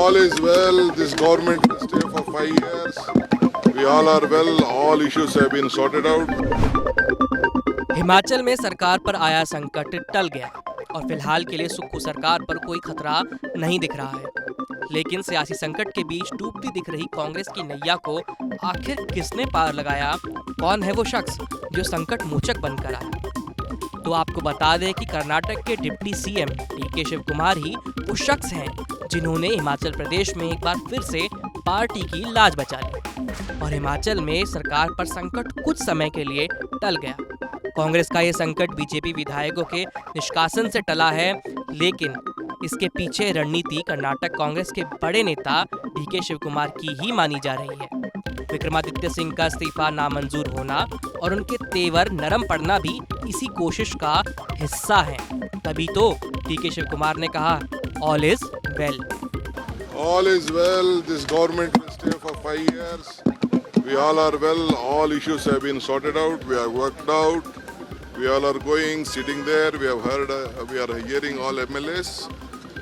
All is well. This government will stay for 5 years. We all are well. All issues have been sorted out. Himachal में सरकार पर आया संकट टल गया और फिलहाल के लिए सुक्खू सरकार पर कोई खतरा नहीं दिख रहा है। लेकिन सियासी संकट के बीच डूबती दिख रही कांग्रेस की नैया को आखिर किसने पार लगाया? कौन है वो शख्स जो संकट मोचक बनकर आया? तो आपको बता दें कि कर्नाटक के deputy CM DK Shivakumar ही वो शख्स हैं जिन्होंने हिमाचल प्रदेश में एक बार फिर से पार्टी की लाज बचा ली और हिमाचल में सरकार पर संकट कुछ समय के लिए टल गया। कांग्रेस का ये संकट बीजेपी विधायकों के निष्कासन से टला है, लेकिन इसके पीछे रणनीति कर्नाटक कांग्रेस के बड़े नेता डीके शिव कुमार की ही मानी जा रही है। विक्रमादित्य सिंह का इस्तीफा नामंजूर होना और उनके तेवर नरम पड़ना भी इसी कोशिश का हिस्सा है। तभी तो डीके शिव कुमार ने कहा, all is well. All is well. This government will stay for 5 years. We all are well. All issues have been sorted out. We are worked out. We all are going, sitting there. We have heard. We are hearing all MLAs.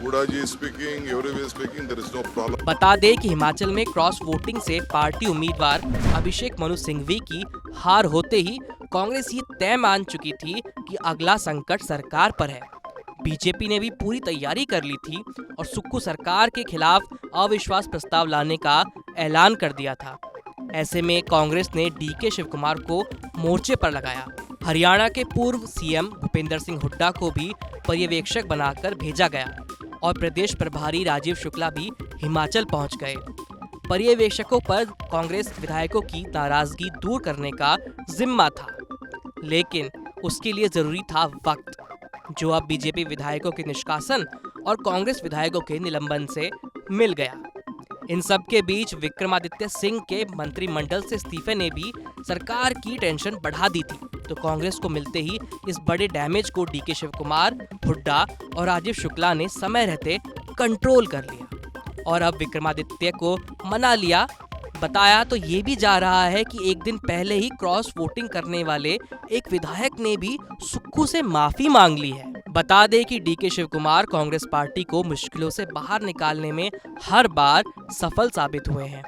Buddha ji is speaking. Everybody is speaking. There is no problem. बता दें कि हिमाचल में cross voting से party उम्मीदवार अभिषेक मनु सिंघवी की हार होते ही कांग्रेस ये तय मान चुकी थी कि अगला संकट सरकार पर है। बीजेपी ने भी पूरी तैयारी कर ली थी और सुक्खू सरकार के खिलाफ अविश्वास प्रस्ताव लाने का ऐलान कर दिया था। ऐसे में कांग्रेस ने डीके शिव कुमार को मोर्चे पर लगाया। हरियाणा के पूर्व सीएम भूपेंद्र सिंह हुड्डा को भी पर्यवेक्षक बनाकर भेजा गया और प्रदेश प्रभारी राजीव शुक्ला भी हिमाचल पहुंच गए। पर्यवेक्षकों पर कांग्रेस विधायकों की नाराजगी दूर करने का जिम्मा था, लेकिन उसके लिए जरूरी था वक्त, जो अब बीजेपी विधायकों के निष्कासन और कांग्रेस विधायकों के निलंबन से मिल गया। इन सब के बीच विक्रमादित्य सिंह के मंत्रिमंडल से इस्तीफे ने भी सरकार की टेंशन बढ़ा दी थी, तो कांग्रेस को मिलते ही इस बड़े डैमेज को डीके शिव कुमार, हुड्डा और राजीव शुक्ला ने समय रहते कंट्रोल कर लिया और अब विक्रमादित्य को मना लिया। बताया तो ये भी जा रहा है कि एक दिन पहले ही क्रॉस वोटिंग करने वाले एक विधायक ने भी सुक्खू से माफी मांग ली है। बता दें कि डीके शिव कुमार कांग्रेस पार्टी को मुश्किलों से बाहर निकालने में हर बार सफल साबित हुए हैं।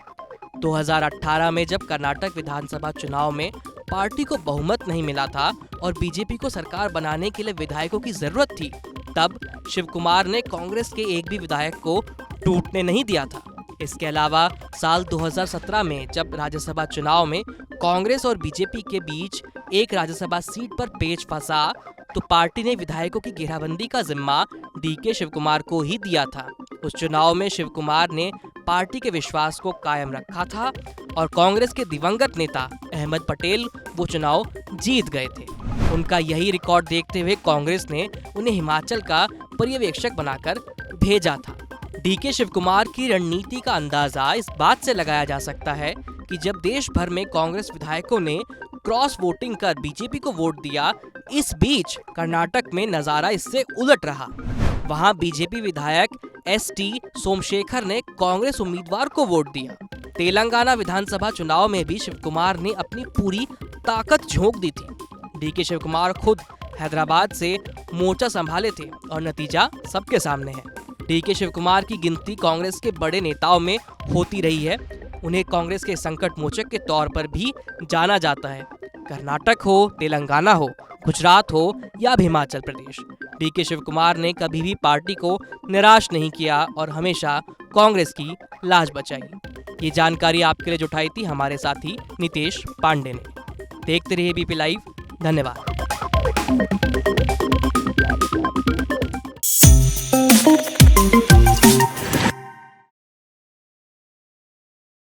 2018 में जब कर्नाटक विधानसभा चुनाव में पार्टी को बहुमत नहीं मिला था और बीजेपी को सरकार बनाने के लिए विधायकों की जरूरत थी, तब शिव कुमार ने कांग्रेस के एक भी विधायक को टूटने नहीं दिया था। इसके अलावा साल 2017 में जब राज्यसभा चुनाव में कांग्रेस और बीजेपी के बीच एक राज्यसभा सीट पर पेच फंसा, तो पार्टी ने विधायकों की घेराबंदी का जिम्मा डीके शिव कुमार को ही दिया था। उस चुनाव में शिव कुमार ने पार्टी के विश्वास को कायम रखा था और कांग्रेस के दिवंगत नेता अहमद पटेल वो चुनाव जीत गए थे। उनका यही रिकॉर्ड देखते हुए कांग्रेस ने उन्हें हिमाचल का पर्यवेक्षक बनाकर भेजा था। डीके शिव कुमार की रणनीति का अंदाजा इस बात से लगाया जा सकता है कि जब देश भर में कांग्रेस विधायकों ने क्रॉस वोटिंग कर बीजेपी को वोट दिया, इस बीच कर्नाटक में नजारा इससे उलट रहा। वहां बीजेपी विधायक एसटी सोमशेखर ने कांग्रेस उम्मीदवार को वोट दिया। तेलंगाना विधानसभा चुनाव में भी शिव कुमार ने अपनी पूरी ताकत झोंक दी थी। डीके शिव कुमार खुद हैदराबाद से मोर्चा संभाले थे और नतीजा सबके सामने है। डीके शिव कुमार की गिनती कांग्रेस के बड़े नेताओं में होती रही है। उन्हें कांग्रेस के संकट मोचक के तौर पर भी जाना जाता है। कर्नाटक हो, तेलंगाना हो, गुजरात हो या हिमाचल प्रदेश, डीके शिव कुमार ने कभी भी पार्टी को निराश नहीं किया और हमेशा कांग्रेस की लाज बचाई। ये जानकारी आपके लिए जुटाई थी हमारे साथी नितेश पांडे ने। देखते रहिए बीपी लाइव। धन्यवाद। Thank you.